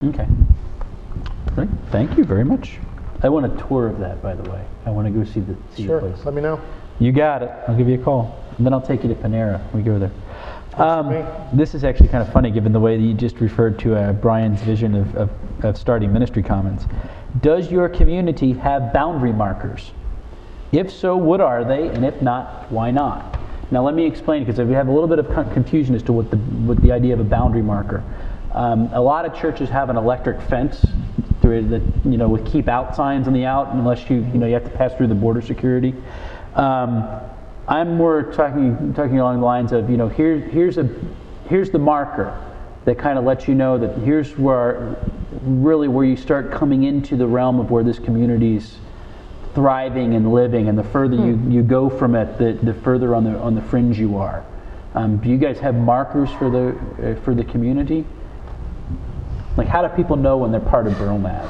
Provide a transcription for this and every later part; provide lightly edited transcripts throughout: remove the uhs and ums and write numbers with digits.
Okay. Great. Thank you very much. I want a tour of that, by the way. I want to go see the place. Let me know. You got it. I'll give you a call. And then I'll take you to Panera. We go there. This is actually kind of funny, given the way that you just referred to Brian's vision of starting Ministry Commons. Does your community have boundary markers? If so, what are they? And if not, why not? Now let me explain, because we have a little bit of confusion as to what the idea of a boundary marker. A lot of churches have an electric fence that, with keep out signs on the out, unless you have to pass through the border security. I'm more talking along the lines of, here's the marker that kind of lets you know that here's where you start coming into the realm of where this community's thriving and living, and the further you go from it, the further on the fringe you are. Do you guys have markers for the community? Like, how do people know when they're part of BRLNAS,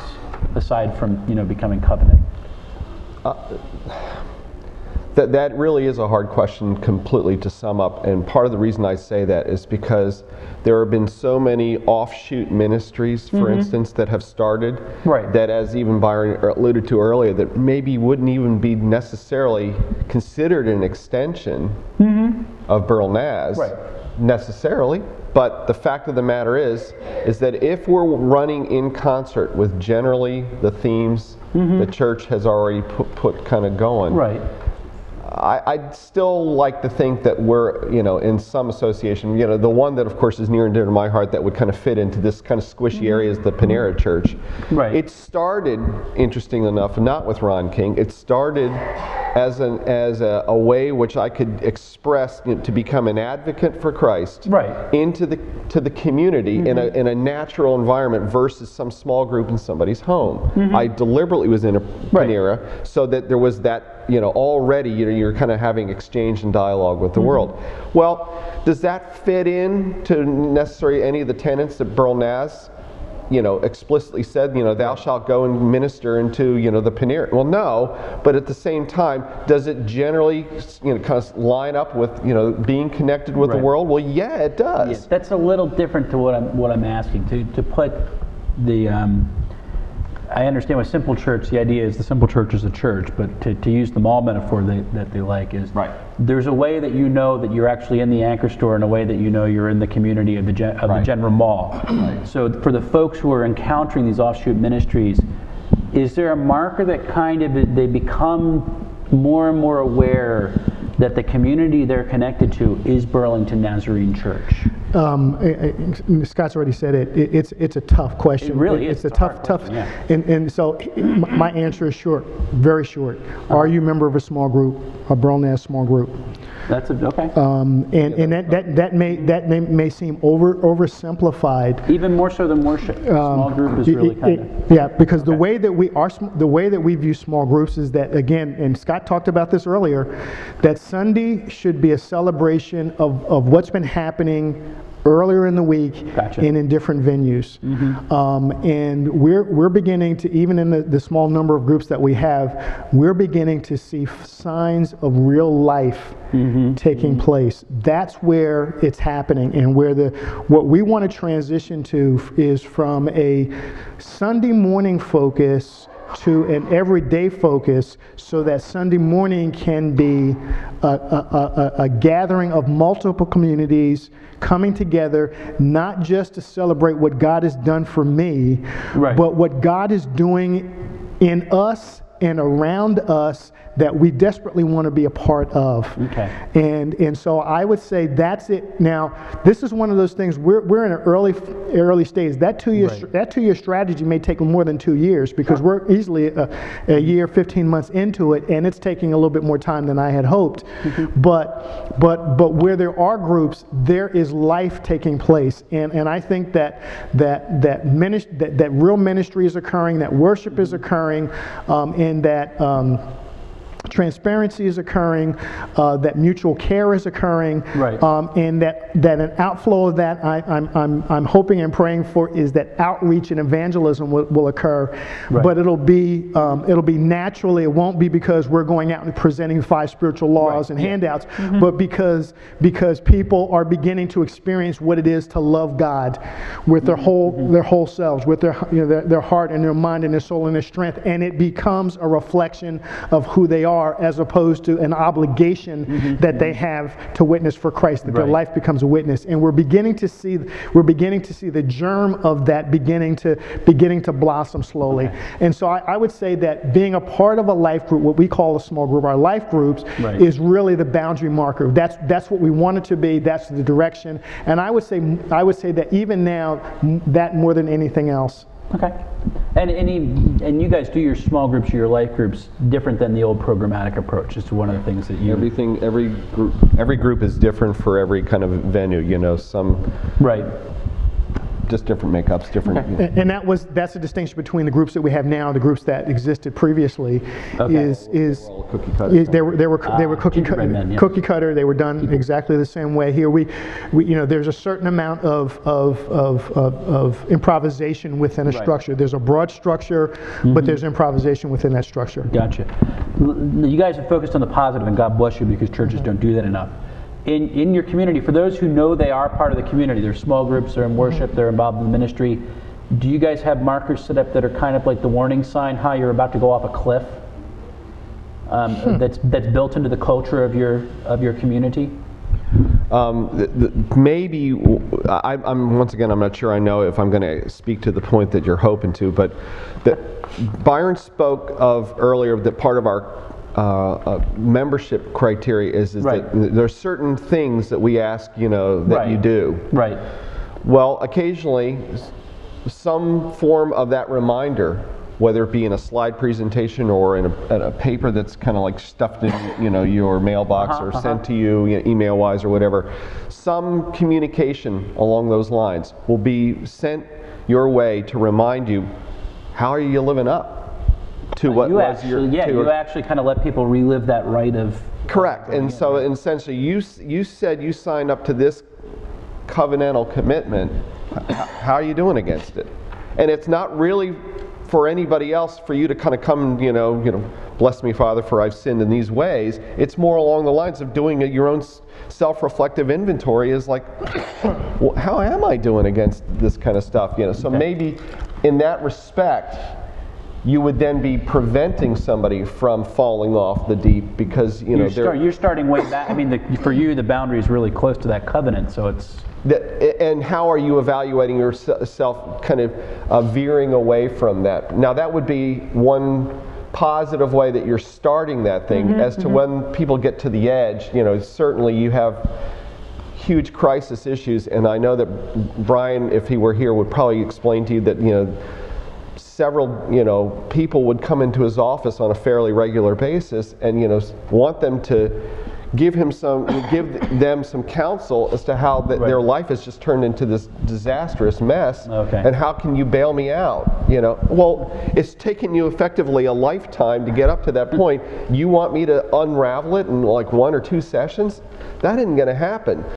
aside from becoming covenant? That really is a hard question completely to sum up, and part of the reason I say that is because there have been so many offshoot ministries, for instance, that have started, that, as even Byron alluded to earlier, that maybe wouldn't even be necessarily considered an extension of BRLNAS necessarily. But the fact of the matter is that if we're running in concert with generally the themes the church has already put kind of going, I'd still like to think that we're, in some association, the one that of course is near and dear to my heart that would kind of fit into this kind of squishy area is the Panera Church. It started, interesting enough, not with Ron King. It started as a way which I could express to become an advocate for Christ into the community in a natural environment versus some small group in somebody's home. I deliberately was in a Panera so that there was that, already you're kind of having exchange and dialogue with the world. Well, does that fit in to necessarily any of the tenets that BRLNAS explicitly said, thou shalt go and minister into, the Panera? Well, no, but at the same time, does it generally, kind of line up with, being connected with the world? Well, yeah, it does. Yeah, that's a little different to what I'm asking. To put the, I understand with simple church, the idea is the simple church is a church, but to use the mall metaphor that they like is, there's a way that that you're actually in the anchor store, and a way that you're in the community of the general mall. So for the folks who are encountering these offshoot ministries, is there a marker that kind of they become more and more aware that the community they're connected to is Burlington Nazarene Church? Scott's already said it. It's a tough question. It really is. It's a tough. Yeah. And so my answer is short, very short. Are you a member of a small group, a BRLNAS small group? That's okay. And that may seem oversimplified. Even more so than worship. Small group is really kind of because the way that we view small groups is that, again, and Scott talked about this earlier, that Sunday should be a celebration of what's been happening earlier in the week and in different venues. And we're beginning to, even in the small number of groups that we have, we're beginning to see signs of real life taking place. That's where it's happening, and where what we want to transition to is from a Sunday morning focus to an everyday focus, so that Sunday morning can be a gathering of multiple communities coming together, not just to celebrate what God has done for me, but what God is doing in us and around us that we desperately want to be a part of. And so I would say that's it. Now, this is one of those things, we're in an early stage. That 2-year strategy may take more than 2 years, because we're easily a year, 15 months into it, and it's taking a little bit more time than I had hoped. But where there are groups, there is life taking place, and I think that real ministry is occurring, that worship is occurring, and that transparency is occurring, that mutual care is occurring, right. And that an outflow of that I'm hoping and praying for is that outreach and evangelism will occur, right. but it'll be naturally. It won't be because we're going out and presenting 5 spiritual laws and handouts, but because people are beginning to experience what it is to love God with their whole selves, with their heart and their mind and their soul and their strength, and it becomes a reflection of who they are as opposed to an obligation that they have to witness for Christ, that their life becomes a witness. And we're beginning to see the germ of that beginning to blossom slowly. And so I would say that being a part of a life group, what we call a small group, our life groups, is really the boundary marker. That's what we want it to be. That's the direction. And I would say that even now, that more than anything else. Okay. And you guys do your small groups or your life groups different than the old programmatic approach. It's one of the things that you... Every group is different for every kind of venue, some... Right. Just different makeups, different... Okay. And that's the distinction between the groups that we have now and the groups that existed previously. Cookie cutter. They were cookie cutter. They were done exactly the same way. Here there's a certain amount of improvisation within a structure. There's a broad structure, but there's improvisation within that structure. Gotcha. You guys are focused on the positive, and God bless you, because churches don't do that enough. In your community, for those who know they are part of the community, they're small groups, they're in worship, they're involved in the ministry, do you guys have markers set up that are kind of like the warning sign, how you're about to go off a cliff? That's built into the culture of your community? Maybe, I'm once again, I'm not sure I know if I'm going to speak to the point that you're hoping to, but Byron spoke of earlier that part of our membership criteria is that there are certain things that we ask, that you do. Right. Well, occasionally, some form of that reminder, whether it be in a slide presentation or in a paper that's kind of like stuffed in, your mailbox or sent to you, email-wise or whatever, some communication along those lines will be sent your way to remind you, how are you living up to what you was you actually kind of let people relive that rite of... Correct. And so essentially you said you signed up to this covenantal commitment. How are you doing against it? And it's not really for anybody else for you to kind of come, bless me, Father, for I've sinned in these ways. It's more along the lines of doing your own self-reflective inventory, is like, well, how am I doing against this kind of stuff? So maybe in that respect, you would then be preventing somebody from falling off the deep, because you're starting way back. I mean, for you, the boundary is really close to that covenant, so it's... And how are you evaluating yourself, kind of veering away from that? Now, that would be one positive way that you're starting that thing. As to when people get to the edge, certainly you have huge crisis issues, and I know that Brian, if he were here, would probably explain to you that several people would come into his office on a fairly regular basis and want them to give them some counsel as to how their life has just turned into this disastrous mess, and how can you bail me out? Well, it's taken you effectively a lifetime to get up to that point. You want me to unravel it in like 1 or 2 sessions? That isn't going to happen.